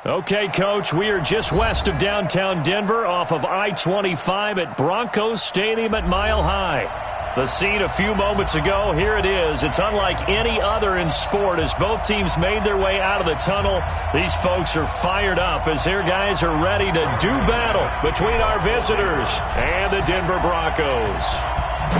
Okay, Coach, we are just west of downtown Denver off of I-25 at Broncos Stadium at Mile High. The scene a few moments ago, here it is. It's unlike any other in sport as both teams made their way out of the tunnel. These folks are fired up as their guys are ready to do battle between our visitors and the Denver Broncos.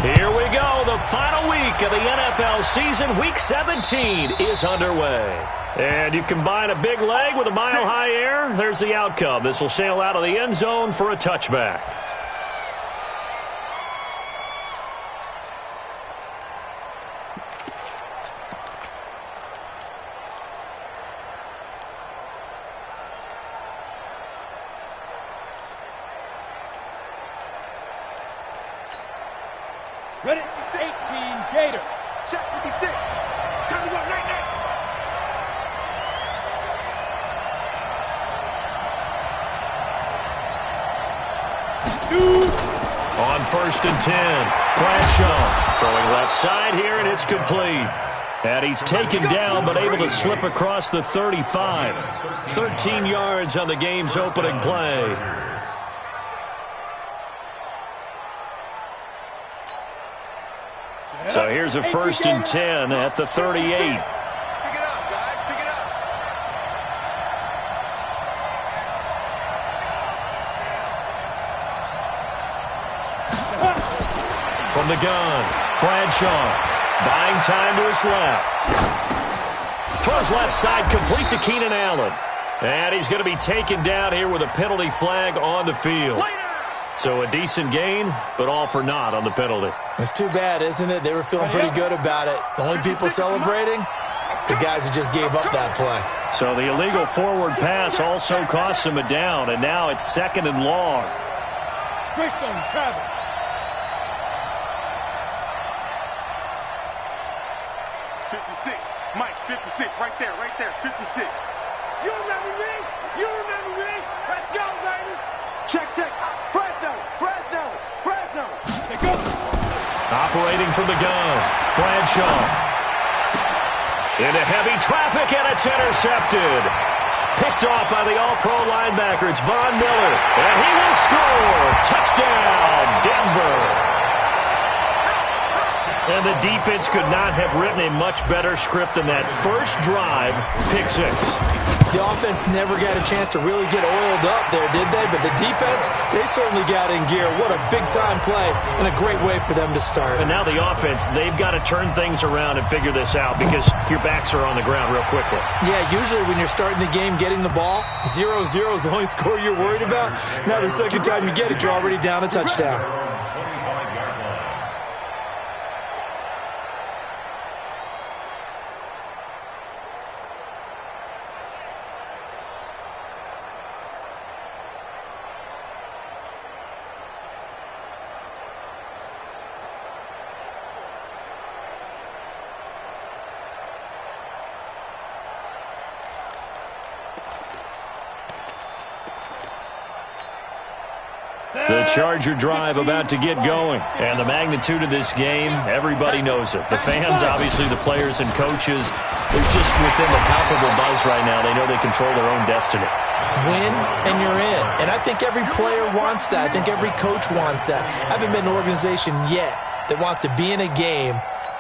Here we go. The final week of the NFL season. Week 17 is underway. And you combine a big leg with a mile-high air, there's the outcome. This will sail out of the end zone for a touchback. Ready? 18 Gator. Check 56. Time to go right now. On 1st and 10, Bradshaw throwing left side here, and it's complete. And he's taken down but able to slip across the 35. 13 yards on the game's opening play. So here's a 1st and 10 at the 38. From the gun, Bradshaw buying time to his left. Throws left side, complete to Keenan Allen. And he's going to be taken down here with a penalty flag on the field. So a decent gain, but all for naught on the penalty. It's too bad, isn't it? They were feeling pretty good about it. The only people celebrating, the guys who just gave up that play. So the illegal forward pass also cost him a down, and now it's 2nd and long. Greystone Travis. Mike, 56, right there, 56. You remember me? You remember me? Let's go, baby. Check. Fresno. Let's go. Operating from the gun, Bradshaw. Into heavy traffic, and it's intercepted. Picked off by the all-pro linebacker. It's Von Miller, and he will score. Touchdown, Denver. And the defense could not have written a much better script than that first drive, pick 6. The offense never got a chance to really get oiled up there, did they? But the defense, they certainly got in gear. What a big-time play and a great way for them to start. And now the offense, they've got to turn things around and figure this out because your backs are on the ground real quickly. Yeah, usually when you're starting the game getting the ball, 0-0 is the only score you're worried about. Now the second time you get it, you're already down a touchdown. The Charger drive about to get going. And the magnitude of this game, everybody knows it. The fans, obviously the players and coaches. There's just with them a palpable buzz right now. They know they control their own destiny. Win and you're in. And I think every player wants that. I think every coach wants that. I haven't been an organization yet that wants to be in a game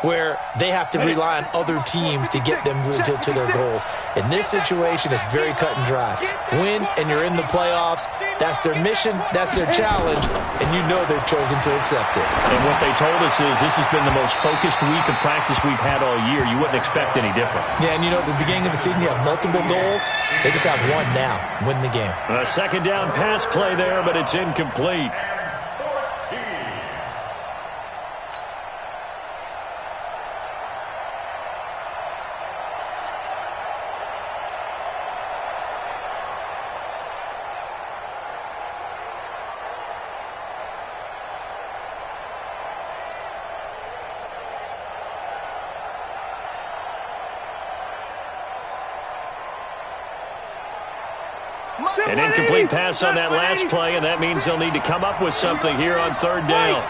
where they have to rely on other teams to get them to their goals. In this situation, it's very cut and dry. Win, and you're in the playoffs. That's their mission. That's their challenge. And you know they've chosen to accept it. And what they told us is this has been the most focused week of practice we've had all year. You wouldn't expect any different. Yeah, and you know, at the beginning of the season, you have multiple goals. They just have one now. Win the game. A 2nd down pass play there, but it's incomplete. An incomplete pass on that last play, and that means they'll need to come up with something here on 3rd down.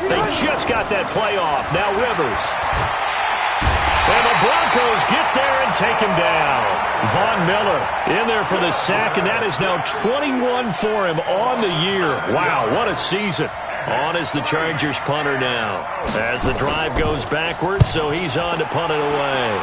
They just got that play off. Now Rivers. And the Broncos get there and take him down. Von Miller in there for the sack, and that is now 21 for him on the year. Wow, what a season. On is the Chargers punter now. As the drive goes backwards, so he's on to punt it away.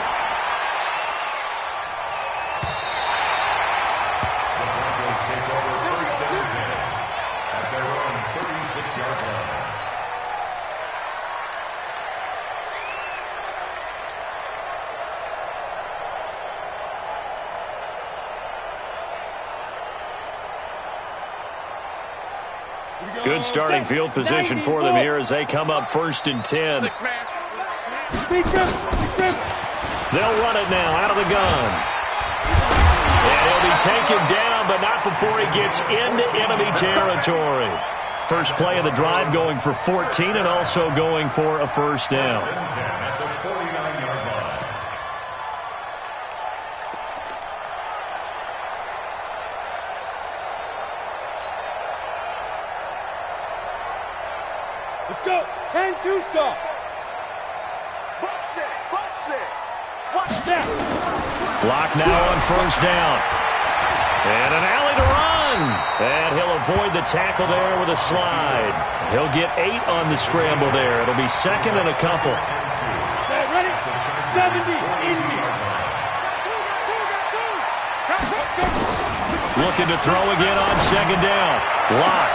Good starting field position for them here as they come up 1st and 10. They'll run it now out of the gun. And he'll be taken down, but not before he gets into enemy territory. First play of the drive going for 14 and also going for a first down. Let's go. 10-2 soft. Box it. Watch that. Lock now on first down. And an alley to run. And he'll avoid the tackle there with a slide. He'll get 8 on the scramble there. It'll be second and a couple. Okay, ready? 70. Easy. Looking to throw again on second down. Lock.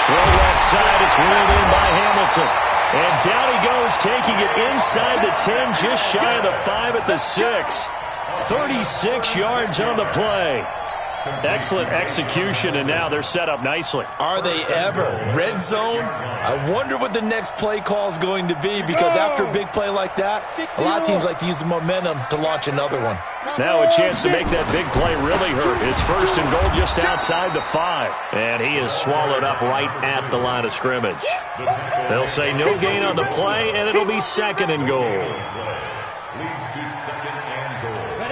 Throw left side. It's reeled in by Hamilton. And down he goes, taking it inside the 10, just shy of the 5 at the 6. 36 yards on the play. Excellent execution, and now they're set up nicely. Are they ever? Red zone? I wonder what the next play call is going to be, because after a big play like that, a lot of teams like to use the momentum to launch another one. Now a chance to make that big play really hurt. It's 1st and goal just outside the 5. And he is swallowed up right at the line of scrimmage. They'll say no gain on the play, and it'll be 2nd and goal.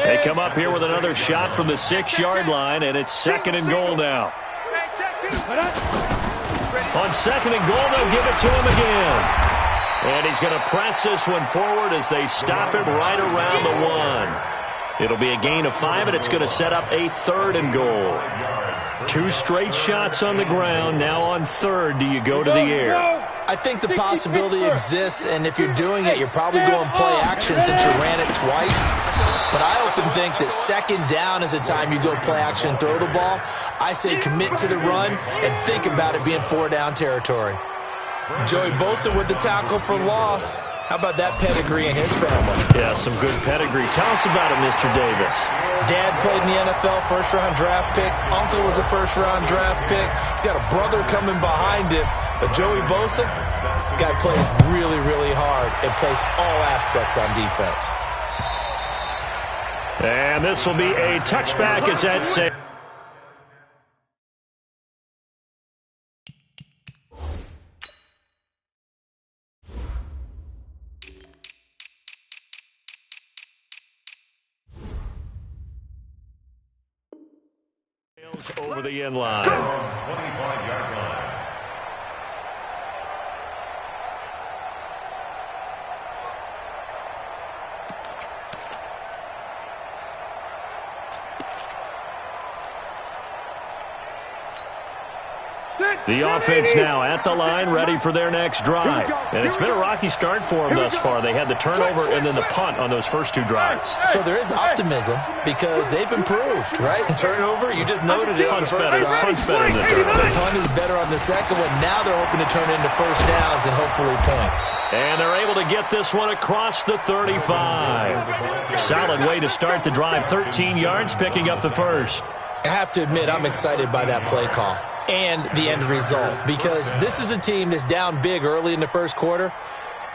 They come up here with another shot from the 6-yard line, and it's 2nd and goal now. On 2nd and goal, they'll give it to him again. And he's going to press this one forward as they stop him right around the 1. It'll be a gain of 5, and it's going to set up a 3rd and goal. 2 straight shots on the ground. Now on 3rd, do you go to the air? I think the possibility exists, and if you're doing it, you're probably going play action since you ran it twice. But I often think that 2nd down is a time you go play action and throw the ball. I say commit to the run and think about it being 4-down territory. Joey Bosa with the tackle for loss. How about that pedigree in his family? Yeah, some good pedigree. Tell us about it, Mr. Davis. Dad played in the NFL, first-round draft pick. Uncle was a first-round draft pick. He's got a brother coming behind him. But Joey Bosa, guy plays really, really hard and plays all aspects on defense. And this will be a touchback as that saves. Over the end line. 25-yard line. The offense now at the line, ready for their next drive. And it's been a rocky start for them thus far. They had the turnover and then the punt on those first 2 drives. So there is optimism because they've improved, right? Turnover, you just noted it. Punt's better. Punt's better than the turnover. The punt is better on the second one. Now they're hoping to turn it into first downs and hopefully points. And they're able to get this one across the 35. Solid way to start the drive. 13 yards, picking up the first. I have to admit, I'm excited by that play call and the end result, because this is a team that's down big early in the first quarter,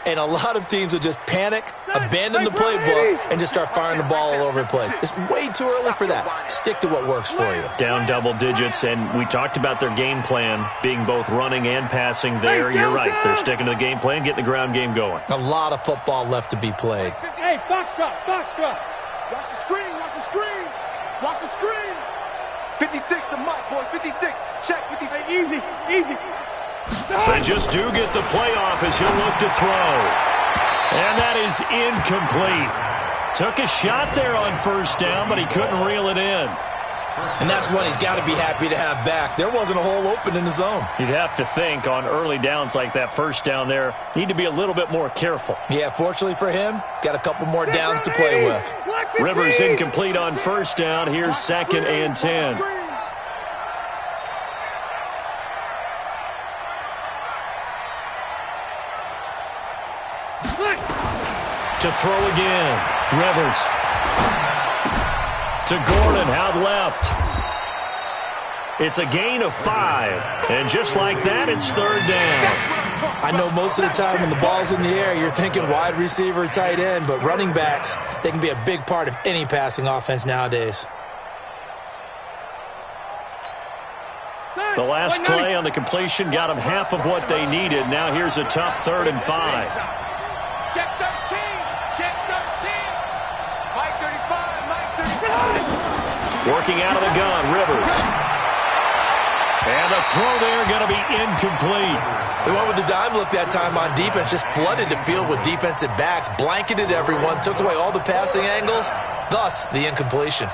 and a lot of teams will just panic, abandon the playbook, and just start firing the ball all over the place. It's way too early for that. Stick to what works for you. Down double digits, and we talked about their game plan being both running and passing there. You're right. They're sticking to the game plan, getting the ground game going. A lot of football left to be played. Hey, box drop, box drop. Watch the screen, watch the screen. Watch the screen. 56, the mic, boys, 56. Check, 56. Hey, easy. They just do get the playoff as he'll look to throw. And that is incomplete. Took a shot there on first down, but he couldn't reel it in. And that's one he's got to be happy to have back. There wasn't a hole open in the zone. You'd have to think on early downs like that first down there, need to be a little bit more careful. Yeah, fortunately for him, got a couple more downs to play with. Rivers incomplete on first down. Here's 2nd and 10. To throw again. Rivers. To Gordon, out left. It's a gain of 5. And just like that, it's 3rd down. I know most of the time when the ball's in the air, you're thinking wide receiver, tight end, but running backs, they can be a big part of any passing offense nowadays. The last play on the completion got them half of what they needed. Now here's a tough 3rd and 5. Check 13. Check 13. Mike 35. Mike 35. Working out of the gun, Rivers. And the throw there going to be incomplete. They went with the dime look that time on defense, just flooded the field with defensive backs, blanketed everyone, took away all the passing angles, thus the incompletion.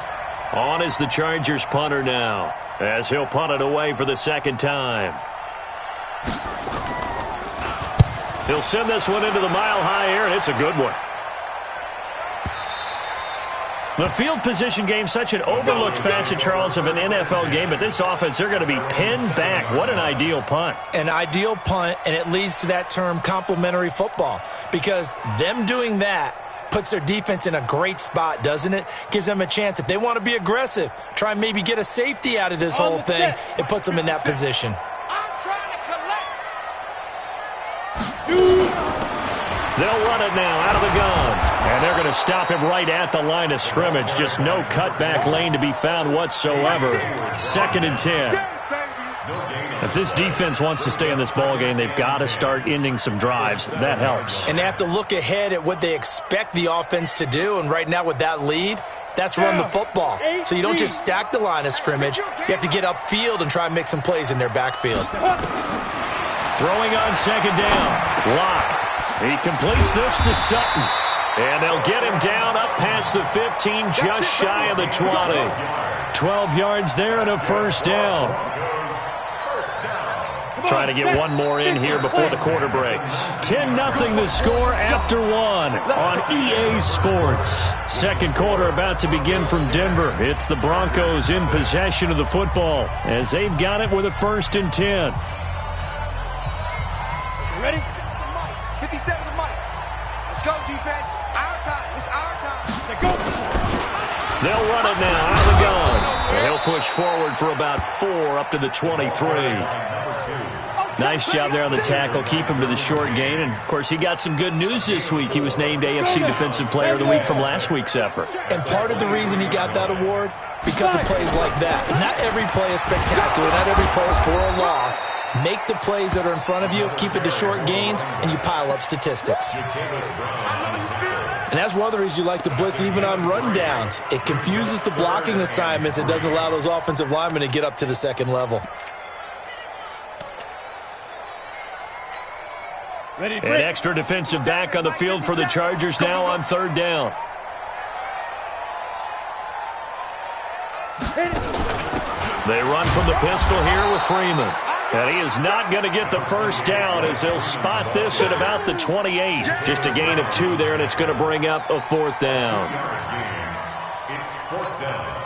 On is the Chargers punter now, as he'll punt it away for the 2nd time. He'll send this one into the mile-high air, and it's a good one. The field position game, such an overlooked facet, Charles, of an NFL game, but this offense, they're going to be pinned back. What an ideal punt. An ideal punt, and it leads to that term complementary football, because them doing that puts their defense in a great spot, doesn't it? Gives them a chance. If they want to be aggressive, try and maybe get a safety out of this whole thing, it puts them in that position. I'm trying to collect. They'll run it now out of the gun. And they're going to stop him right at the line of scrimmage. Just no cutback lane to be found whatsoever. 2nd and 10. If this defense wants to stay in this ball game, they've got to start ending some drives. That helps. And they have to look ahead at what they expect the offense to do. And right now with that lead, that's run the football. So you don't just stack the line of scrimmage. You have to get upfield and try and make some plays in their backfield. Throwing on 2nd down. Lock. He completes this to Sutton. And they'll get him down up past the 15, just shy of the 20. 12 yards there and a 1st down. Trying to get one more in here before the quarter breaks. 10-0 the score after 1 on EA Sports. 2nd quarter about to begin from Denver. It's the Broncos in possession of the football as they've got it with a 1st and 10. Ready? 57 to Mike. Let's go, defense. Our time. It's our time. Let's go. They'll run it now out of the gun. And he'll push forward for about 4 up to the 23. Nice job there on the tackle. Keep him to the short gain. And, of course, he got some good news this week. He was named AFC Defensive Player of the Week from last week's effort. And part of the reason he got that award, because of plays like that. Not every play is spectacular. Not every play is for a loss. Make the plays that are in front of you, keep it to short gains, and you pile up statistics. And that's one of the reasons you like to blitz even on run downs. It confuses the blocking assignments. It doesn't allow those offensive linemen to get up to the 2nd level. An extra defensive back on the field for the Chargers now on 3rd down. They run from the pistol here with Freeman. And he is not going to get the 1st down as he'll spot this at about the 28. Just a gain of 2 there, and it's going to bring up a 4th down. It's 4th down.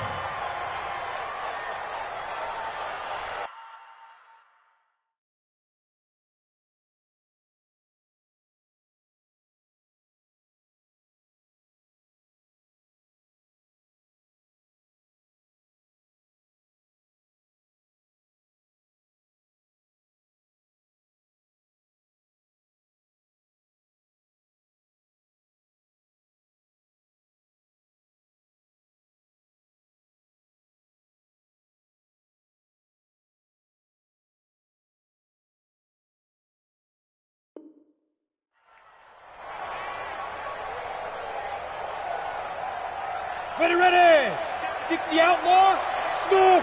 Ready. 60 outlaw. Smooth.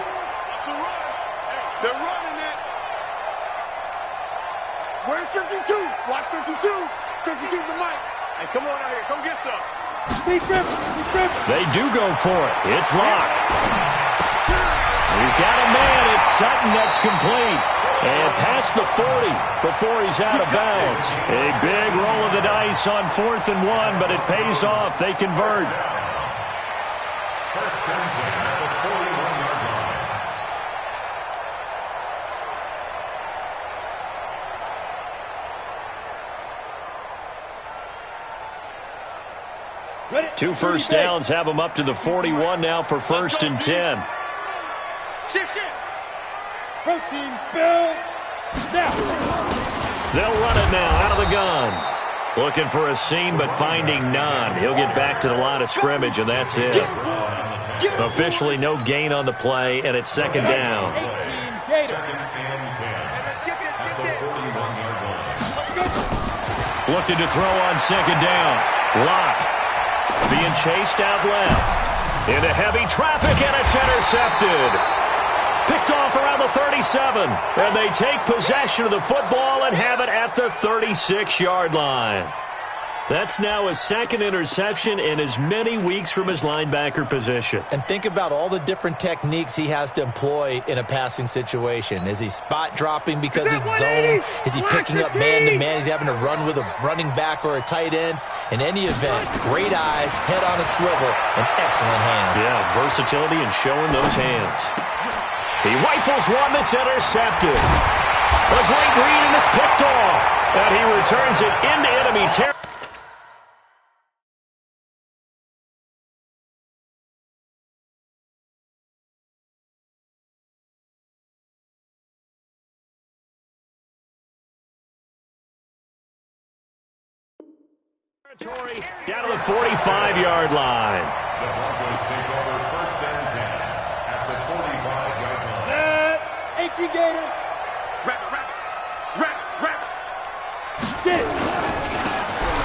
They're running it. Where's 52? Watch 52. 52's the mic. Hey, come on out here. Come get some. They do go for it. It's LAC. He's got a man. It's Sutton that's complete. And past the 40 before he's out of bounds. A big roll of the dice on 4th and 1, but it pays off. They convert. First and 10 at the 41-yard line. 2 first downs have them up to the 41 now for 1st and 10. Shift. Protein spill. Now. They'll run it now out of the gun. Looking for a seam, but finding none. He'll get back to the line of scrimmage, and that's it. Officially no gain on the play, and it's 2nd down. 2nd and 10 at the 41-yard line. Looking to throw on 2nd down. LAC being chased out left. Into heavy traffic, and it's intercepted. Picked off around the 37, and they take possession of the football and have it at the 36-yard line. That's now his 2nd interception in as many weeks from his linebacker position. And think about all the different techniques he has to employ in a passing situation. Is he spot dropping because it's zone? Is he picking up man-to-man? Is he having to run with a running back or a tight end? In any event, great eyes, head on a swivel, and excellent hands. Yeah, versatility and showing those hands. He rifles one that's intercepted. A great read, and it's picked off. And he returns it into enemy territory. Down to the 45-yard line. The Broncos take over 1st and 10 at the 45-yard line. Set. 18 Gator. Wrap.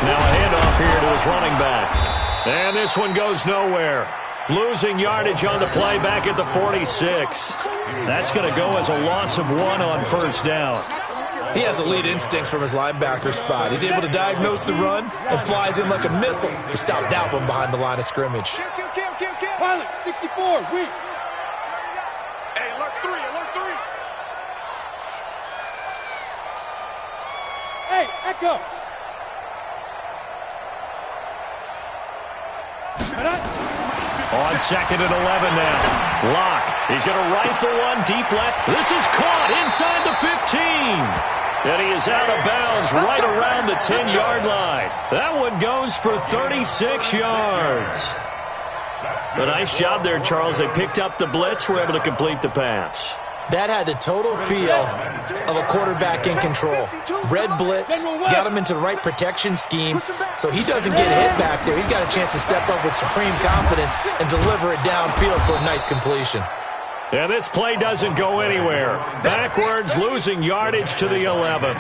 Now a handoff here to his running back. And this one goes nowhere. Losing yardage on the play back at the 46. That's going to go as a loss of 1 on 1st down. He has elite instincts from his linebacker spot. He's able to diagnose the run and flies in like a missile to stop that one behind the line of scrimmage. Kill. Pilot, 64, weak. Hey, alert 3. Hey, echo. On 2nd and 11 now. LAC. He's going to rifle one deep left. This is caught inside the 15. And he is out of bounds right around the 10-yard line. That one goes for 36 yards. A nice job there, Charles. They picked up the blitz, were able to complete the pass. That had the total feel of a quarterback in control. Red blitz, got him into the right protection scheme, so he doesn't get hit back there. He's got a chance to step up with supreme confidence and deliver it downfield for a nice completion. And this play doesn't go anywhere. Backwards, losing yardage to the 11.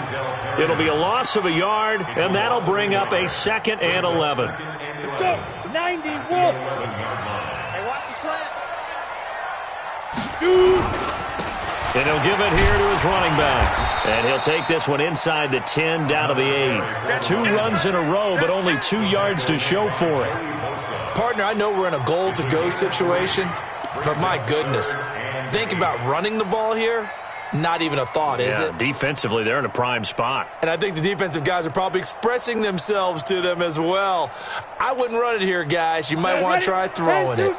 It'll be a loss of a yard, and that'll bring up a 2nd and 11. Let's go. 90, Wolf. Hey, watch the slant. Shoot. And he'll give it here to his running back. And he'll take this one inside the 10, down to the 8. 2 runs in a row, but only 2 yards to show for it. Partner, I know we're in a goal-to-go situation, but my goodness, think about running the ball here. Not even a thought, is it? Defensively, they're in a prime spot. And I think the defensive guys are probably expressing themselves to them as well. I wouldn't run it here, guys. You might want to try throwing it.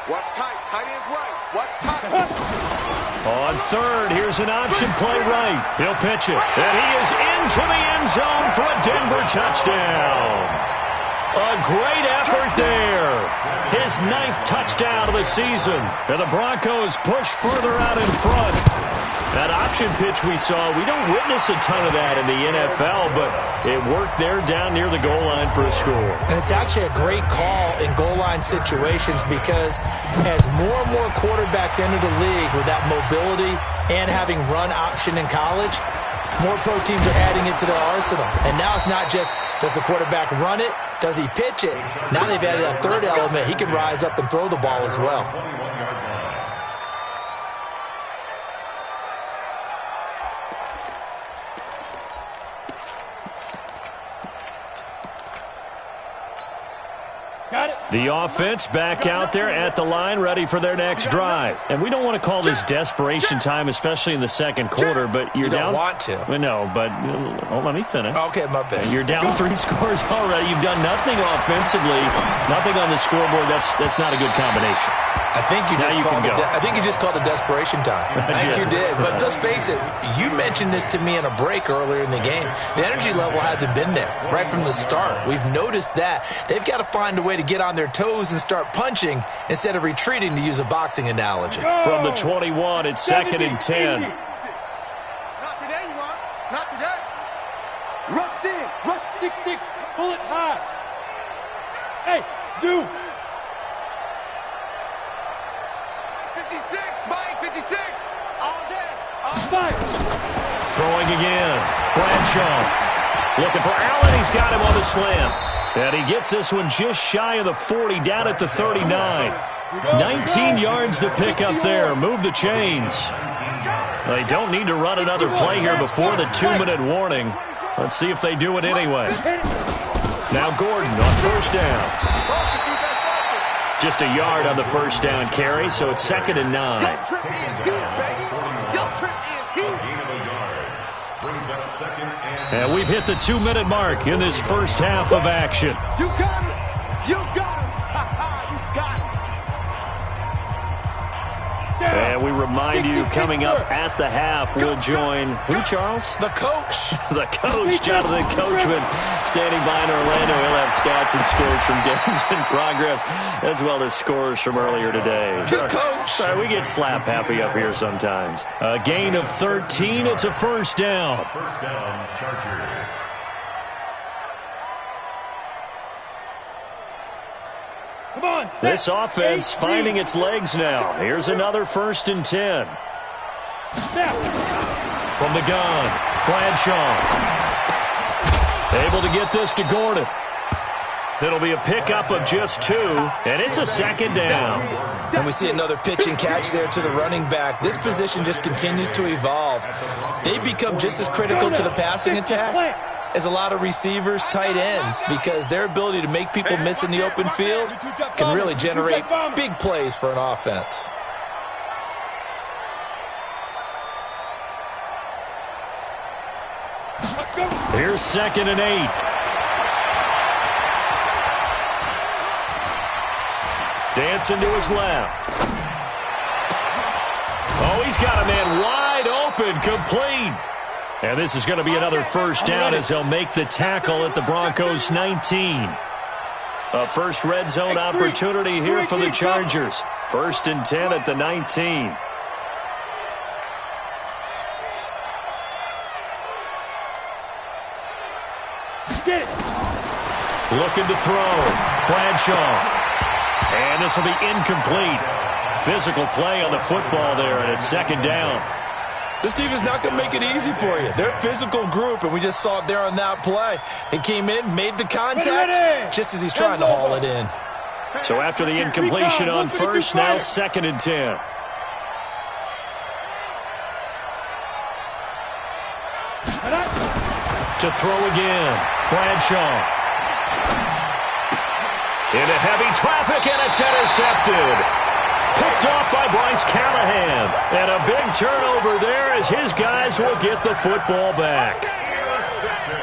Watch tight. Tight ends right. Watch tight. On 3rd, here's an option play right. He'll pitch it. And he is into the end zone for a Denver touchdown. A great effort there. His 9th touchdown of the season. And the Broncos push further out in front. That option pitch we saw, we don't witness a ton of that in the NFL, but it worked there down near the goal line for a score. And it's actually a great call in goal line situations because as more and more quarterbacks enter the league with that mobility and having run option in college, more pro teams are adding it to their arsenal. And now it's not just, does the quarterback run it? Does he pitch it? Now they've added that 3rd element. He can rise up and throw the ball as well. The offense back out there at the line, ready for their next drive. And we don't want to call this desperation time, especially in the second quarter, but you're down. You don't want to. No, but let me finish. Okay, my bad. You're down 3 scores already. You've done nothing offensively, nothing on the scoreboard. That's not a good combination. I think you just called it desperation time. I think you did. But let's face it, you mentioned this to me in a break earlier in the game. The energy level hasn't been there right from the start. We've noticed that. They've got to find a way to get on their toes and start punching instead of retreating, to use a boxing analogy. From the 21, it's 2nd and 10. Not today, you are. Not today. Rush in. Rush 6-6. Pull it high. Hey, zoom. 56, Mike, 56. All day. All Fight. Throwing again. Bradshaw. Looking for Allen. He's got him on the slant. And he gets this one just shy of the 40, down at the 39. 19 yards to pick up there. Move the chains. They don't need to run another play here before the 2-minute warning. Let's see if they do it anyway. Now Gordon on first down. Just a yard on the first down carry, so it's 2nd and 9. Your trip is here, baby. Your trip is here. Gain of a yard. Brings up 2nd and And we've hit the 2-minute mark in this first half of action. You got him. You got him. You got him. And we remind you, coming up at the half, we'll join who, Charles? The coach. The coach, Jonathan Coachman, standing by in Orlando. He'll have stats and scores from games in progress, as well as scores from earlier today. The coach. Sorry, we get slap happy up here sometimes. A gain of 13. It's a first down. first down, Chargers. Come on, This offense finding its legs now. Here's another 1st and 10. From the gun, Bradshaw. Able to get this to Gordon. It'll be a pickup of just 2, and it's a 2nd down. And we see another pitch and catch there to the running back. This position just continues to evolve. They become just as critical to the passing attack as a lot of receivers, tight ends, because their ability to make people miss in the open field can really generate big plays for an offense. Here's 2nd and 8. Dancing to his left. Oh, he's got a man wide open, complete. And this is going to be another first down as they'll make the tackle at the Broncos' 19. A first red zone opportunity here for the Chargers. 1st and 10 at the 19. Looking to throw. Bradshaw. And this will be incomplete. Physical play on the football there, and it's 2nd down. This team is not going to make it easy for you. They're a physical group, and we just saw it there on that play. He came in, made the contact, just as he's trying to haul it in. So after the incompletion on first, now 2nd and 10. To throw again, Bradshaw. Into heavy traffic, and it's intercepted. Picked off by Bryce Callahan. And a big turnover there as his guys will get the football back.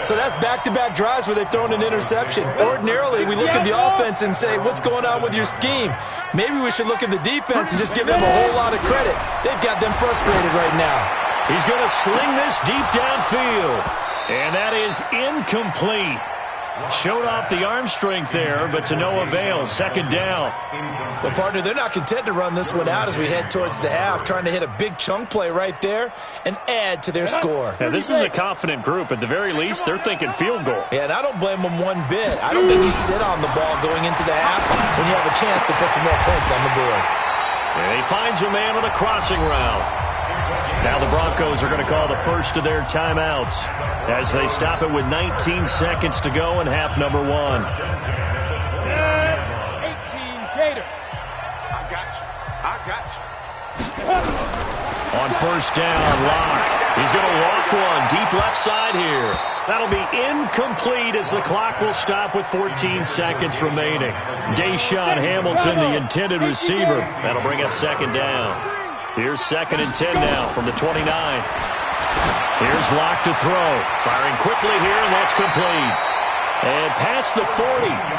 So that's back-to-back drives where they've thrown an interception. Ordinarily, we look at the offense and say, what's going on with your scheme? Maybe we should look at the defense and just give them a whole lot of credit. They've got them frustrated right now. He's going to sling this deep downfield. And that is incomplete. Showed off the arm strength there, but to no avail. 2nd down. Well, partner, they're not content to run this one out as we head towards the half, trying to hit a big chunk play right there and add to their score. Now, this is a confident group. At the very least, they're thinking field goal. Yeah, and I don't blame them one bit. I don't think you sit on the ball going into the half when you have a chance to put some more points on the board. And he finds a man on the crossing route. Now the Broncos are going to call the first of their timeouts as they stop it with 19 seconds to go in half number 1. 18 Gator. I got you. I got you. On first down, LAC. He's going to loft one deep left side here. That'll be incomplete as the clock will stop with 14 seconds remaining. Deshaun Hamilton, the intended receiver. That'll bring up second down. Here's 2nd and 10 now from the 29. Here's LAC to throw. Firing quickly here, and that's complete. And past the 40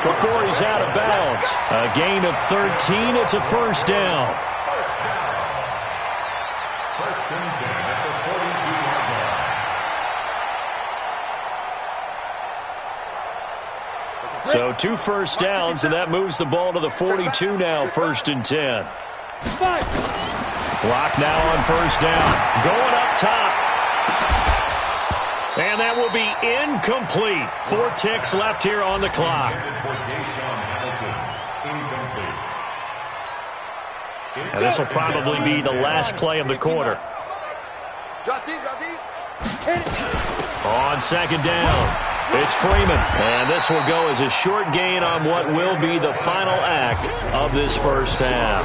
before he's out of bounds. A gain of 13. It's a first down. First and 10 at the 42-yard line. So 2 first downs, and that moves the ball to the 42 now, 1st and 10. LAC now on first down. Going up top. And that will be incomplete. 4 ticks left here on the clock. And this will probably be the last play of the quarter. On second down, it's Freeman. And this will go as a short gain on what will be the final act of this first half.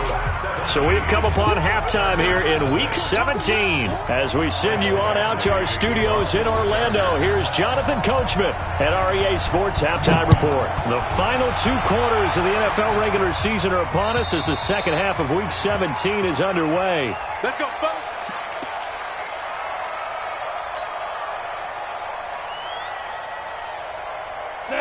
So we've come upon halftime here in Week 17. As we send you on out to our studios in Orlando, here's Jonathan Coachman at REA Sports Halftime Report. The final 2 quarters of the NFL regular season are upon us as the second half of Week 17 is underway. Let's go, folks.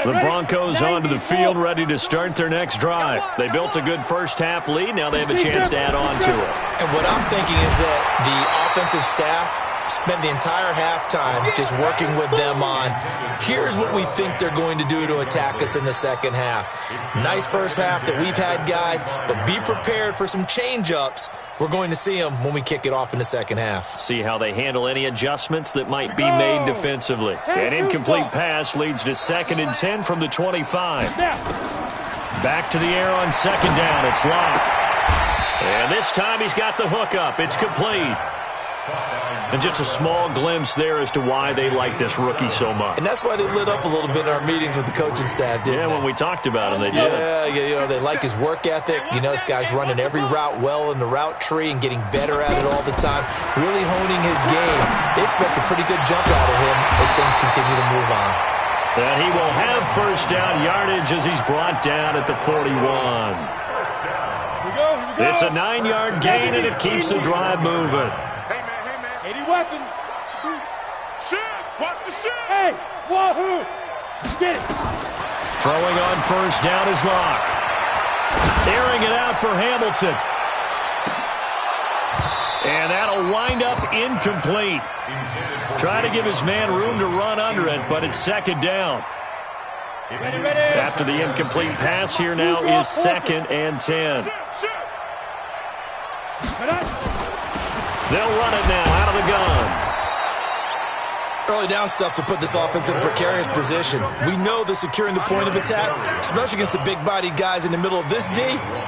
The Broncos onto the field, ready to start their next drive. They built a good first half lead. Now they have a chance to add on to it. And what I'm thinking is that the offensive staff spent the entire halftime just working with them on, here's what we think they're going to do to attack us in the second half. Nice first half that we've had, guys, but be prepared for some change-ups. We're going to see them when we kick it off in the second half. See how they handle any adjustments that might be made defensively. An incomplete pass leads to 2nd and 10 from the 25. Back to the air on second down. It's LAC. And this time he's got the hook up. It's complete. And just a small glimpse there as to why they like this rookie so much. And that's why they lit up a little bit in our meetings with the coaching staff, didn't they? When we talked about him, they did. Yeah, they like his work ethic. You know, this guy's running every route well in the route tree and getting better at it all the time, really honing his game. They expect a pretty good jump out of him as things continue to move on. And he will have first down yardage as he's brought down at the 41. It's a 9-yard gain, and it keeps the drive moving. 80 weapon. Shit! Watch the shit! Hey! Wahoo! Get it! Throwing on first down is LAC. Airing it out for Hamilton. And that'll wind up incomplete. Try to give his man room to run under it, but it's second down. Ready, ready. After the incomplete pass, here now is 2nd and 10. They'll run it now out of the gun. Early down stuff to put this offense in a precarious position. We know that securing the point of attack, especially against the big-bodied guys in the middle of this D,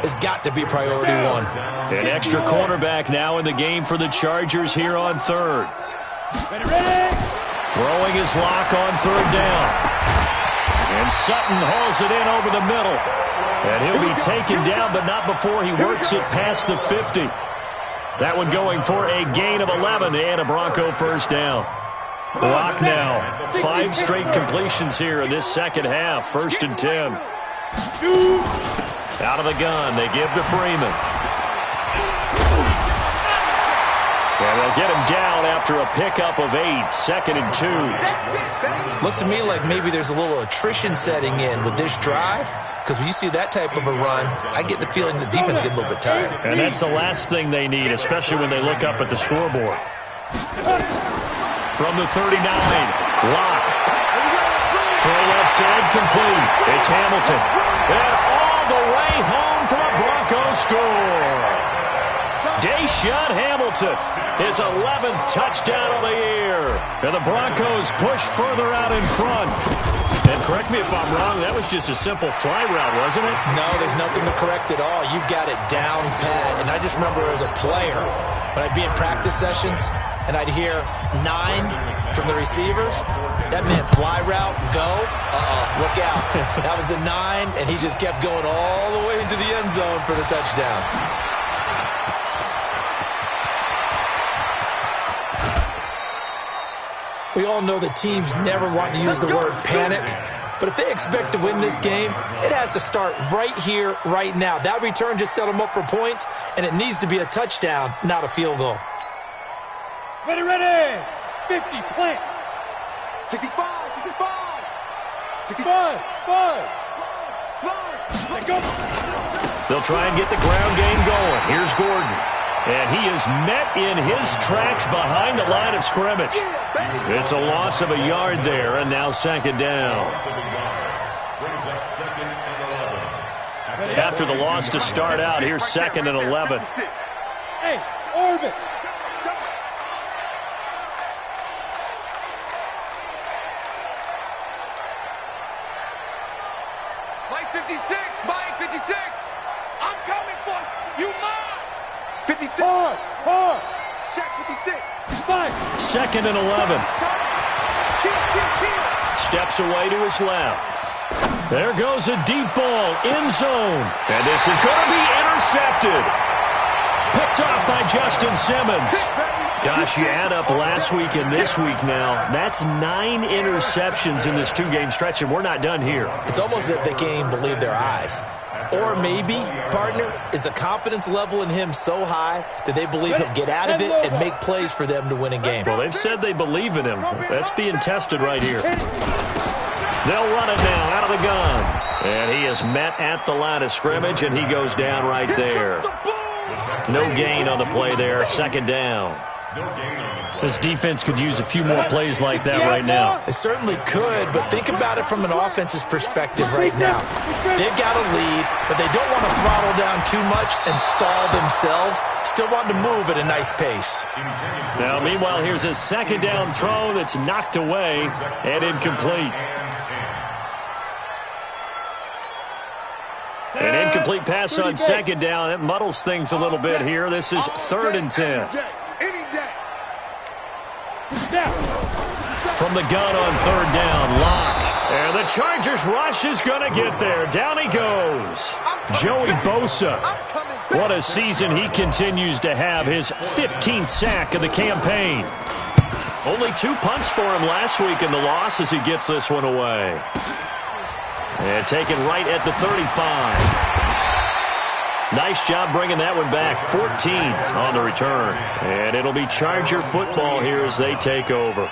has got to be priority one. An extra cornerback now in the game for the Chargers here on third. Ready, ready. Throwing his LAC on third down. And Sutton hauls it in over the middle. And he'll be taken down, but not before he works it past the 50. That one going for a gain of 11 and a Bronco first down. LAC now. 5 straight completions here in this second half. 1st and 10. Out of the gun. They give to Freeman. And they'll get him down after a pickup of 8. 2nd and 2. Looks to me like maybe there's a little attrition setting in with this drive, because when you see that type of a run, I get the feeling the defense gets a little bit tired. And that's the last thing they need, especially when they look up at the scoreboard. From the 39, LAC. Throw left side complete. It's Hamilton. And all the way home for a Broncos score. Deshaun Hamilton, his 11th touchdown of the year. And the Broncos push further out in front. And correct me if I'm wrong, that was just a simple fly route, wasn't it? No, there's nothing to correct at all. You've got it down pat. And I just remember as a player, when I'd be in practice sessions, and I'd hear 9 from the receivers, that meant fly route, go, look out. That was the 9, and he just kept going all the way into the end zone for the touchdown. We all know the teams never want to use the word panic, but if they expect to win this game, it has to start right here, right now. That return just set them up for points, and it needs to be a touchdown, not a field goal. Ready, ready. 50, plant. 65, 65. 65, 5. Let go. They'll try and get the ground game going. Here's Gordon. And he is met in his tracks behind the line of scrimmage. It's a loss of a yard there, and now second down. After the loss to start out, here's second and 11. Hey, orbit. Mike 56, Mike 56. I'm coming for you, Mike. 56. Hard. Check 56. 5. Second and 11. Steps away to his left. There goes a deep ball, end zone. And this is going to be intercepted. Picked off by Justin Simmons. Gosh, you add up last week and this week now. That's 9 interceptions in this 2-game stretch, and we're not done here. It's almost as if they can't even believe their eyes. Or maybe, partner, is the confidence level in him so high that they believe he'll get out of it and make plays for them to win a game. Well, they've said they believe in him. That's being tested right here. They'll run it now out of the gun. And he is met at the line of scrimmage, and he goes down right there. No gain on the play there, second down. This defense could use a few more plays like that right now. It certainly could, but think about it from an offense's perspective right now. They've got a lead, but they don't want to throttle down too much and stall themselves. Still want to move at a nice pace. Now, meanwhile, here's a second down throw that's knocked away and incomplete. An incomplete pass on second down. That muddles things a little bit here. This is 3rd and 10. From the gun on 3rd down, Lock. And the Chargers rush is going to get there. Down he goes. Joey Bosa. What a season he continues to have. His 15th sack of the campaign. Only 2 punts for him last week in the loss as he gets this one away. And taken right at the 35. Nice job bringing that one back. 14 on the return. And it'll be Charger football here as they take over.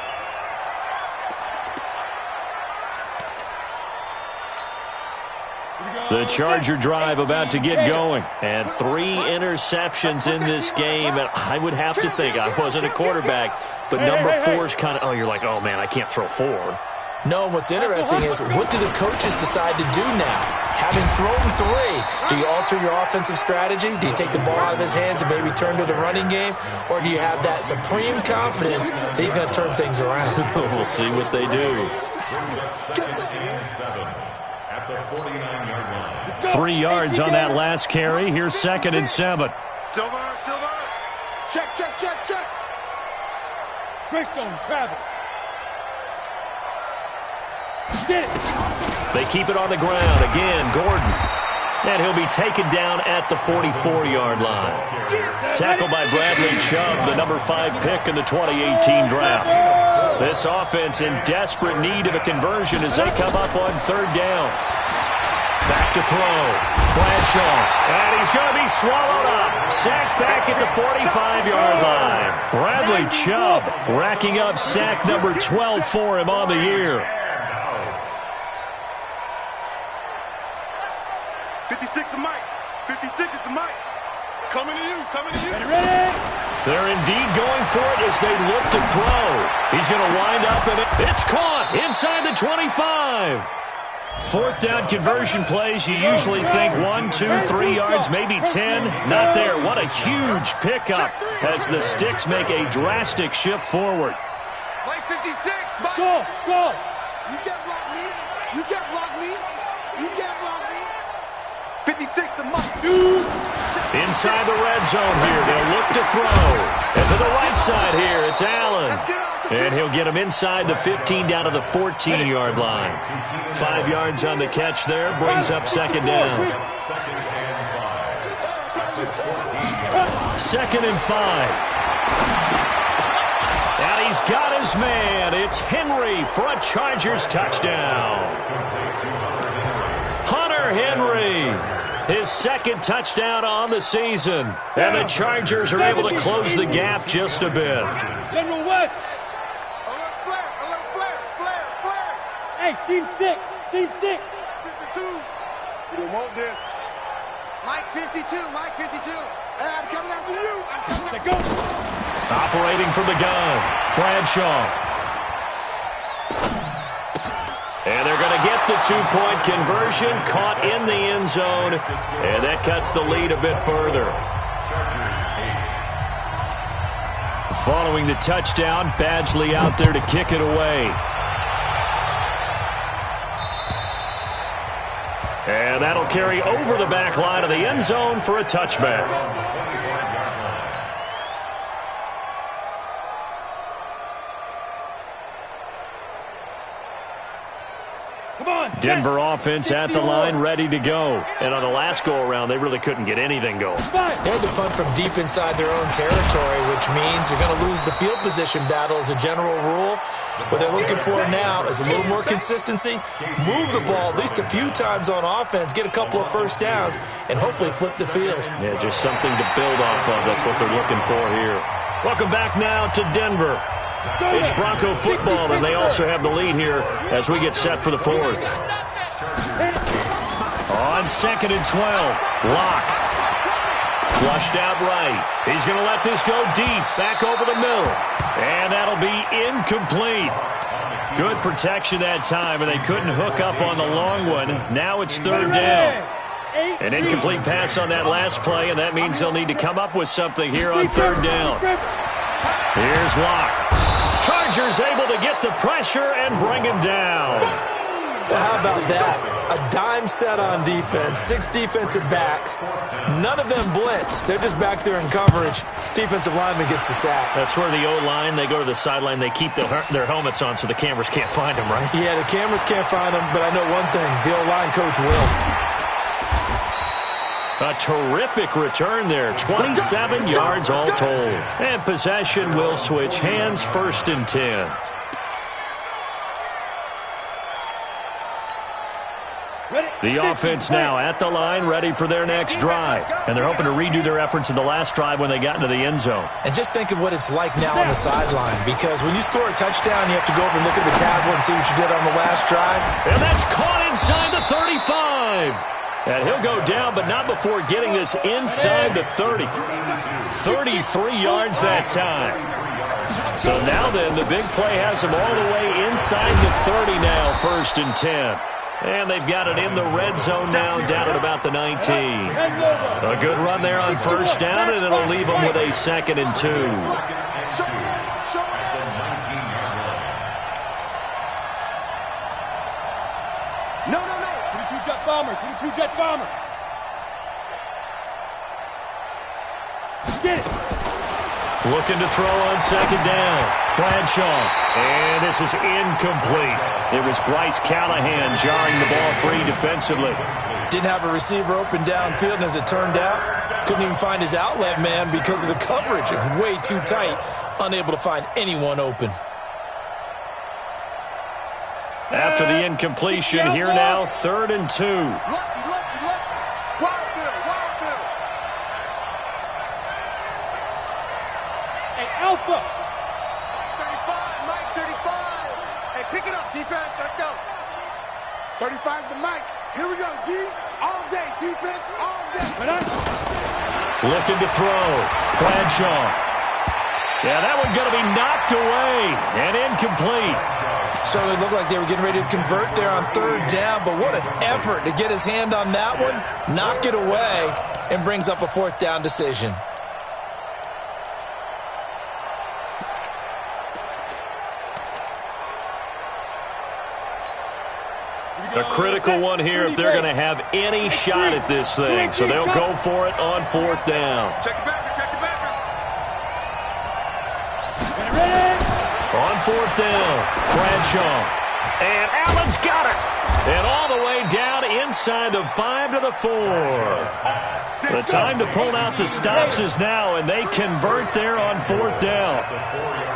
The Charger drive about to get going. And 3 interceptions in this game. And I would have to think, I wasn't a quarterback, but number 4 is kind of, you're like, oh, man, I can't throw 4. No, what's interesting is what do the coaches decide to do now? Having thrown 3, do you alter your offensive strategy? Do you take the ball out of his hands and maybe turn to the running game? Or do you have that supreme confidence that he's going to turn things around? We'll see what they do. 3 yards on that last carry. Here's 2nd and 7. Silver. Check. Greystone travel. Get it. They keep it on the ground. Again, Gordon. And he'll be taken down at the 44-yard line. Tackled by Bradley Chubb, the number 5 pick in the 2018 draft. This offense in desperate need of a conversion as they come up on 3rd down. Back to throw. Bradshaw. And he's going to be swallowed up. Sacked back at the 45-yard line. Bradley Chubb racking up sack number 12 for him on the year. 56 to Mike. 56 is the Mike. Coming to you. Ready? They're indeed going for it as they look to throw. He's going to wind up, and it's caught inside the 25. 4th down conversion plays, you usually think 1, 2, 3 yards, maybe 10. Not there. What a huge pickup as the Sticks make a drastic shift forward. Mike 56, Mike. Go. You can't block me. 56 to Mike. Inside the red zone here. They'll look to throw. And to the right side here, it's Allen. And he'll get him inside the 15 down to the 14-yard line. 5 yards on the catch there. Brings up 2nd down. 2nd and 5. And he's got his man. It's Henry for a Chargers touchdown. Hunter Henry, his second touchdown on the season. And the Chargers are able to close the gap just a bit. General West. Flare. Hey, seam 6. 52. You don't want this. Mike 52. Hey, I'm coming after you. Go. Operating from the gun, Bradshaw. And they're going to get the two-point conversion, caught in the end zone, and that cuts the lead a bit further. Following the touchdown, Badgley out there to kick it away. And that'll carry over the back line of the end zone for a touchback. Denver offense at the line, ready to go. And on the last go-around, they really couldn't get anything going. They had to punt from deep inside their own territory, which means you're going to lose the field position battle as a general rule. What they're looking for now is a little more consistency, move the ball at least a few times on offense, get a couple of first downs, and hopefully flip the field. Yeah, just something to build off of. That's what they're looking for here. Welcome back now to Denver. It's Bronco football, and they also have the lead here as we get set for the fourth. On 2nd and 12, LAC. Flushed out right. He's going to let this go deep, back over the middle. And that'll be incomplete. Good protection that time, and they couldn't hook up on the long one. Now it's 3rd down. An incomplete pass on that last play, and that means they'll need to come up with something here on 3rd down. Here's LAC. Chargers able to get the pressure and bring him down. Well, how about that? A dime set on defense, 6 defensive backs. None of them blitz. They're just back there in coverage. Defensive lineman gets the sack. That's where the O-line, they go to the sideline, they keep their helmets on so the cameras can't find them, right? Yeah, the cameras can't find them, but I know one thing. The O-line coach will. A terrific return there, 27 yards all told. And possession will switch hands, 1st and 10. The offense now at the line, ready for their next drive. And they're hoping to redo their efforts in the last drive when they got into the end zone. And just think of what it's like now on the sideline, because when you score a touchdown, you have to go over and look at the tablet and see what you did on the last drive. And that's caught inside the 35. And he'll go down, but not before getting this inside the 30. 33 yards that time. So now then, the big play has him all the way inside the 30 now, 1st and 10. And they've got it in the red zone now, down at about the 19. A good run there on 1st down, and it'll leave them with a 2nd and 2. No. 22-jet bomber. Get it. Looking to throw on 2nd down. Bradshaw. And this is incomplete. It was Bryce Callahan jarring the ball free defensively. Didn't have a receiver open downfield, and as it turned out, couldn't even find his outlet man because of the coverage. It was way too tight, unable to find anyone open. After the incompletion, here now, 3rd and 2. Wild Bill. Hey, Alpha. 35, Mike, 35. Hey, pick it up, defense. Let's go. 35's the Mike. Here we go, D. All day, defense, all day. Looking to throw. Bradshaw. Yeah, that one's going to be knocked away and incomplete. Certainly looked like they were getting ready to convert there on 3rd down, but what an effort to get his hand on that one, knock it away, and brings up a 4th down decision. A critical one here if they're going to have any shot at this thing, so they'll go for it on 4th down. Check the backer. On 4th down, Bradshaw. And Allen's got it. And all the way down inside the 5 to the 4. The time to pull out the stops is now, and they convert there on 4th down.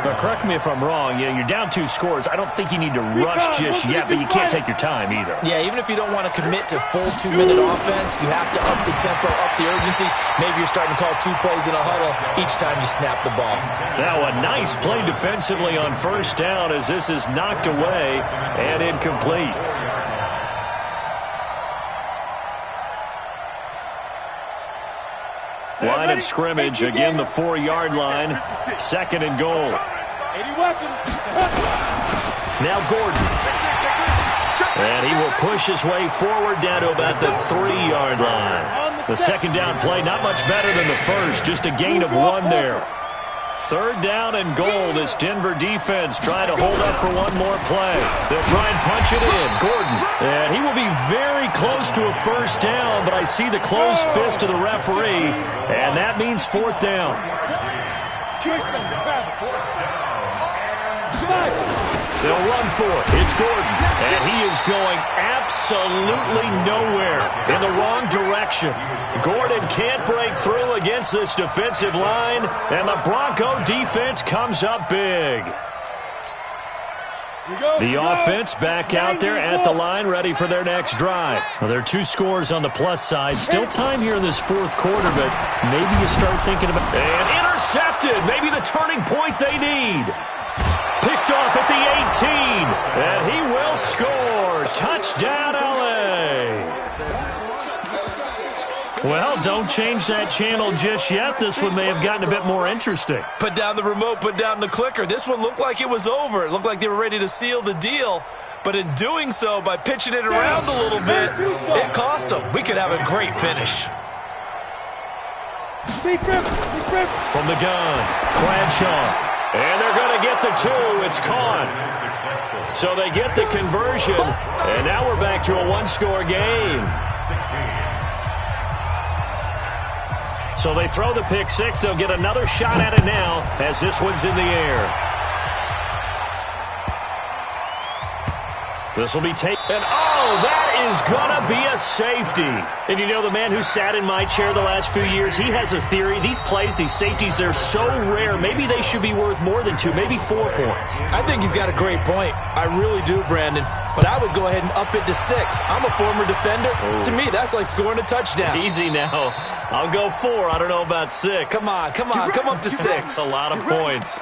But correct me if I'm wrong, you're down 2 scores. I don't think you need to rush just yet, but you can't take your time either. Yeah, even if you don't want to commit to full 2-minute offense, you have to up the tempo, up the urgency. Maybe you're starting to call 2 plays in a huddle each time you snap the ball. Now a nice play defensively on 1st down as this is knocked away and incomplete. Line of scrimmage, again the 4-yard line, 2nd and goal. Now Gordon. And he will push his way forward down to about the 3-yard line. The 2nd down play, not much better than the first, just a gain of 1 there. 3rd down and goal. This Denver defense trying to hold up for one more play. They'll try and punch it in. Gordon. And he will be very close to a 1st down, but I see the closed fist of the referee, and that means 4th down. They'll run for it. It's Gordon. And he is going absolutely nowhere in the wrong direction. Gordon can't break through against this defensive line, and the Bronco defense comes up big. The offense back out there at the line, ready for their next drive. Well, there are 2 scores on the plus side. Still time here in this 4th quarter, but maybe you start thinking about... And intercepted! Maybe the turning point they need. Picked off at the 18, and he will score. Touchdown, LA. Well, don't change that channel just yet. This one may have gotten a bit more interesting. Put down the remote, put down the clicker. This one looked like it was over. It looked like they were ready to seal the deal. But in doing so, by pitching it around a little bit, it cost them. We could have a great finish. From the gun, Bradshaw. And they're going to get the 2. It's caught. So they get the conversion, and now we're back to a 1-score game. So they throw the pick 6. They'll get another shot at it now as this one's in the air. This will be taken. And, oh, that is going to be a safety. And you know, the man who sat in my chair the last few years, he has a theory. These plays, these safeties, they're so rare. Maybe they should be worth more than 2, maybe 4 points. I think he's got a great point. I really do, Brandon. But I would go ahead and up it to 6. I'm a former defender. Oh. To me, that's like scoring a touchdown. Easy now. I'll go 4. I don't know about 6. Come on. Come up to 6. That's a lot of points.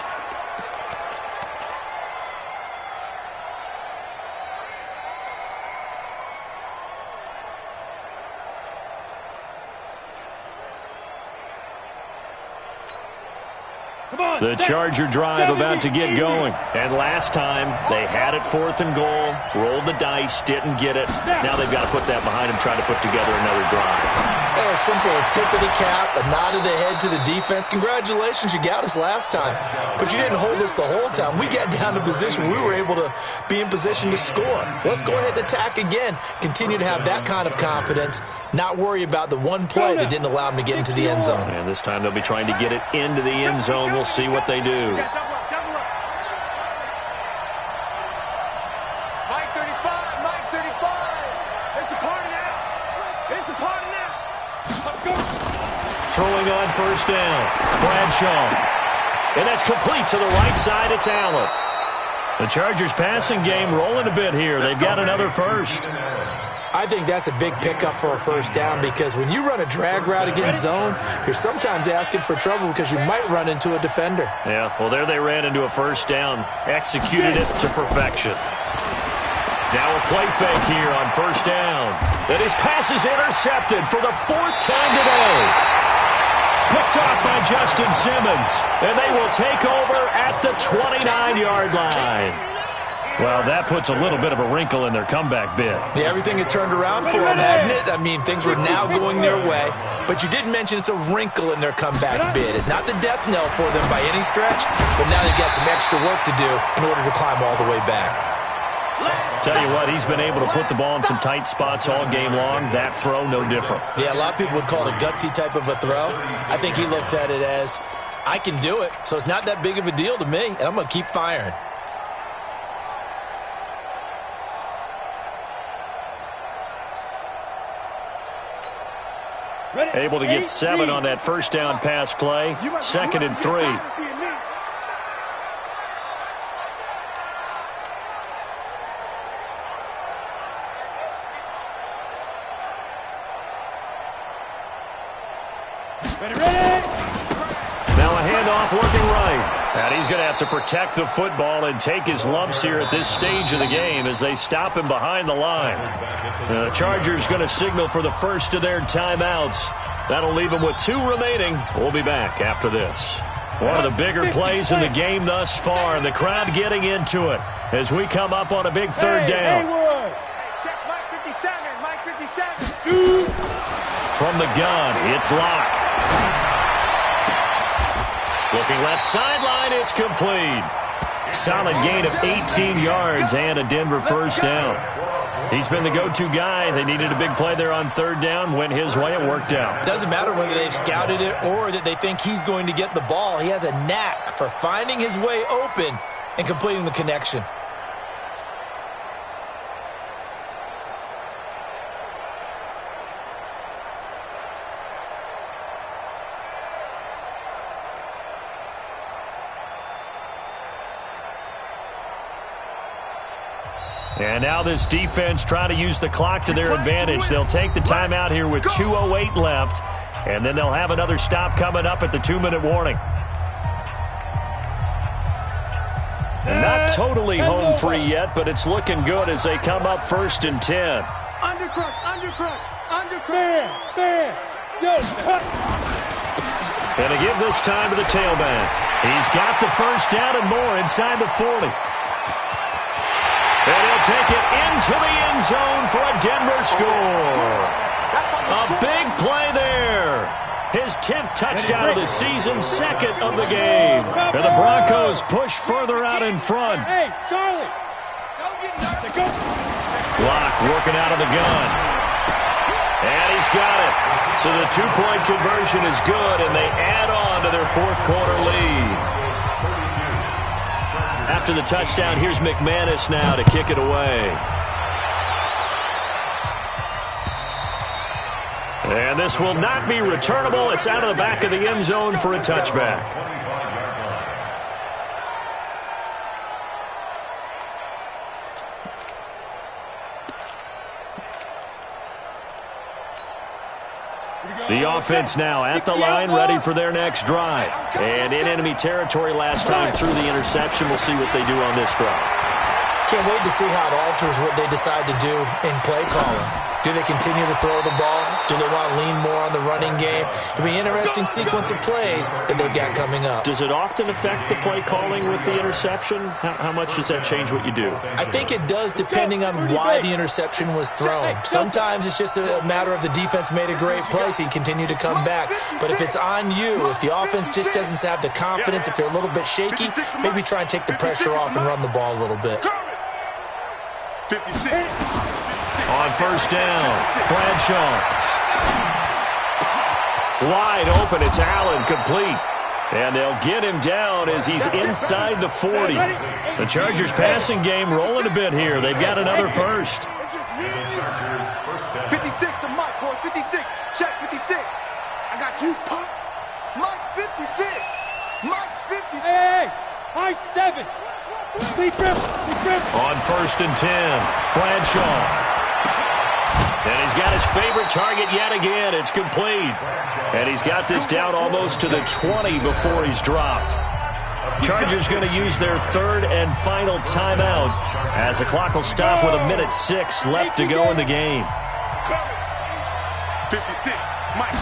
The Charger drive about to get going. And last time, they had it 4th and goal, rolled the dice, didn't get it. Now they've got to put that behind them, trying to put together another drive. A simple tip of the cap, a nod of the head to the defense. Congratulations, you got us last time. But you didn't hold us the whole time. We got down to position. We were able to be in position to score. Let's go ahead and attack again. Continue to have that kind of confidence. Not worry about the one play that didn't allow them to get into the end zone. And this time they'll be trying to get it into the end zone. We'll see what they do. Throwing on 1st down, Bradshaw. And that's complete to the right side. It's Allen. The Chargers passing game rolling a bit here. They've got another 1st. I think that's a big pickup for a 1st down because when you run a drag route against zone, you're sometimes asking for trouble because you might run into a defender. Yeah, well, there they ran into a 1st down. Executed it to perfection. Now a play fake here on 1st down. And his pass is intercepted for the 4th time today. Picked off by Justin Simmons. And they will take over at the 29-yard line. Well, that puts a little bit of a wrinkle in their comeback bid. Yeah, everything had turned around for them, hadn't it? I mean, things were now going their way. But you did mention it's a wrinkle in their comeback bid. It's not the death knell for them by any stretch, but now they've got some extra work to do in order to climb all the way back. Tell you what, he's been able to put the ball in some tight spots all game long. That throw, no different. Yeah, a lot of people would call it a gutsy type of a throw. I think he looks at it as, I can do it, so it's not that big of a deal to me, and I'm going to keep firing. Able to get 7 on that first down pass play. 2nd and 3. Now a handoff working right. And he's going to have to protect the football and take his lumps here at this stage of the game as they stop him behind the line. The Chargers going to signal for the first of their timeouts. That'll leave them with 2 remaining. We'll be back after this. One of the bigger plays in the game thus far, and the crowd getting into it as we come up on a big 3rd down. Check Mike 57, Mike 57. From the gun, it's LAC. Looking left sideline, it's complete. Solid gain of 18 yards and a Denver first down. He's been the go-to guy. They needed a big play there on 3rd down. Went his way. It worked out. Doesn't matter whether they've scouted it or that they think he's going to get the ball. He has a knack for finding his way open and completing the connection. And now this defense trying to use the clock to their advantage. They'll take the timeout here with 2:08 left, and then they'll have another stop coming up at the 2-minute warning. And not totally home free yet, but it's looking good as they come up 1st and 10. Undercrush, undercrush, undercrush. There. Yo. And to give this time to the tailback. He's got the first down and more inside the 40. And he'll take it into the end zone for a Denver score. A big play there. His 10th touchdown of the season, 2nd of the game. And the Broncos push further out in front. Hey, Charlie. LAC working out of the gun. And he's got it. So the 2-point conversion is good, and they add on to their 4th quarter lead. After the touchdown, here's McManus now to kick it away. And this will not be returnable. It's out of the back of the end zone for a touchback. The offense now at the line, ready for their next drive. And in enemy territory last time through the interception. We'll see what they do on this drive. Can't wait to see how it alters what they decide to do in play calling. Do they continue to throw the ball? Do they want to lean more on the running game? It'll be an interesting sequence of plays that they've got coming up. Does it often affect the play calling with the interception? How much does that change what you do? I think it does depending on why the interception was thrown. Sometimes it's just a matter of the defense made a great play, so you continue to come back. But if it's on you, if the offense just doesn't have the confidence, if they're a little bit shaky, maybe try and take the pressure off and run the ball a little bit. 56. On first down, Bradshaw. Wide open, it's Allen, complete. And they'll get him down as he's inside the 40. The Chargers passing game rolling a bit here. They've got another first. It's just me and you. 56 to Mike, boys. 56. Check 56. I got you, Pop. Mike's 56. Mike's 56. Hey, high 7. On first and 10, Bradshaw. And he's got his favorite target yet again. It's complete. And he's got this down almost to the 20 before he's dropped. Chargers going to use their 3rd and final timeout as the clock will stop with 1:06 left to go in the game. 56. Mike.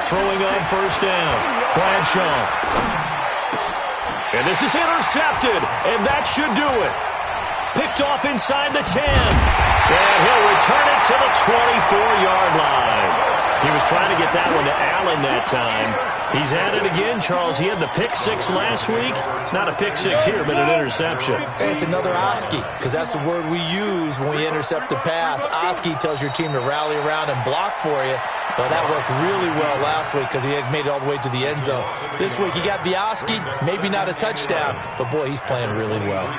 Throwing on first down, Bradshaw. And this is intercepted, and that should do it. Picked off inside the 10. And he'll return it to the 24-yard line. He was trying to get that one to Allen that time. He's at it again, Charles. He had the pick 6 last week. Not a pick 6 here, but an interception. Hey, it's another Oski, because that's the word we use when we intercept a pass. Oski tells your team to rally around and block for you. But that worked really well last week because he had made it all the way to the end zone. This week he got the Oski, maybe not a touchdown, but boy, he's playing really well.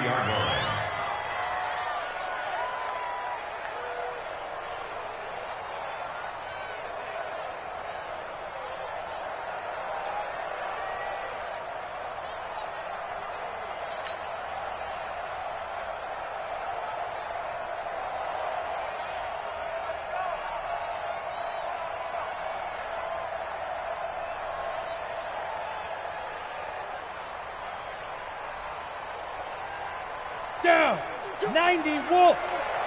down. 90, Wolf.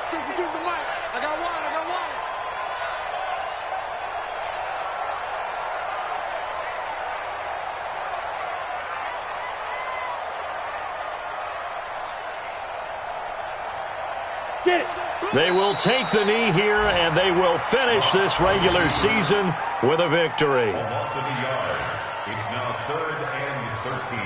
52's the mic. I got one. Get it. They will take the knee here, and they will finish this regular season with a victory. A loss of a yard. It's now 3rd and 13.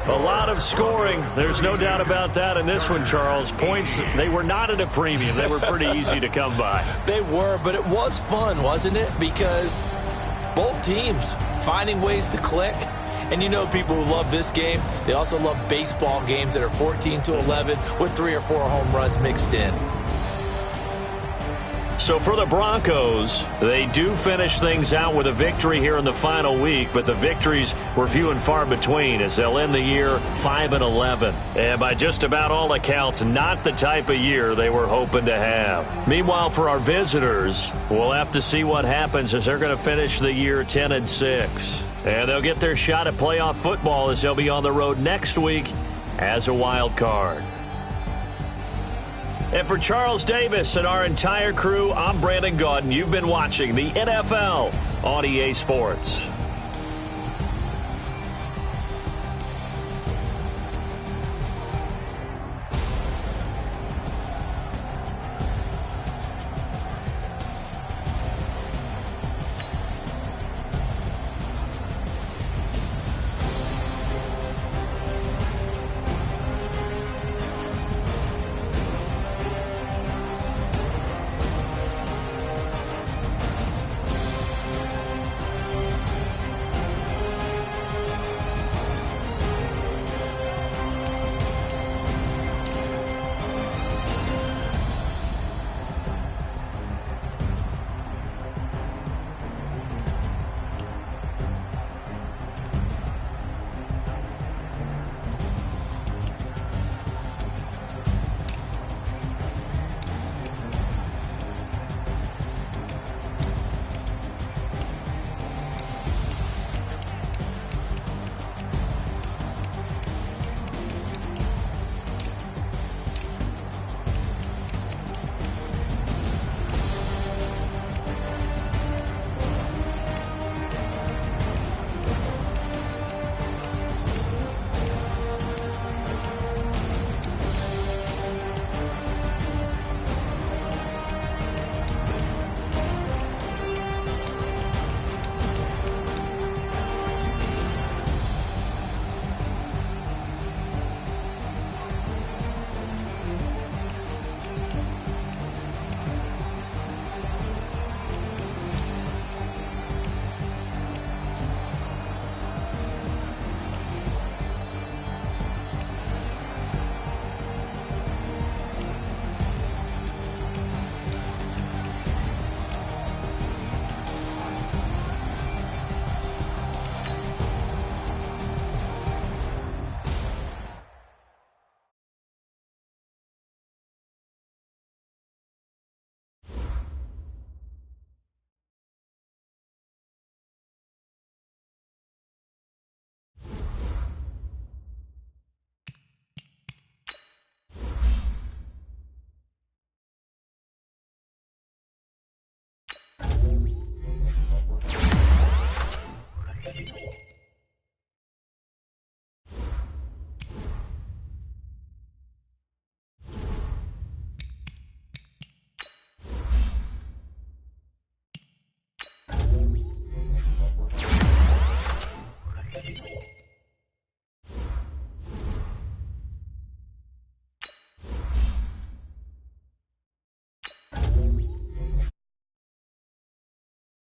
A lot of scoring. There's no doubt about that in this one, Charles. Points, they were not at a premium. They were pretty easy to come by. They were, but it was fun, wasn't it? Because both teams finding ways to click. And you know people who love this game, they also love baseball games that are 14-11 with 3 or 4 home runs mixed in. So for the Broncos, they do finish things out with a victory here in the final week, but the victories were few and far between as they'll end the year 5-11. And by just about all accounts, not the type of year they were hoping to have. Meanwhile, for our visitors, we'll have to see what happens as they're going to finish the year 10-6. And they'll get their shot at playoff football as they'll be on the road next week as a wild card. And for Charles Davis and our entire crew, I'm Brandon Gaudin. You've been watching the NFL on EA Sports.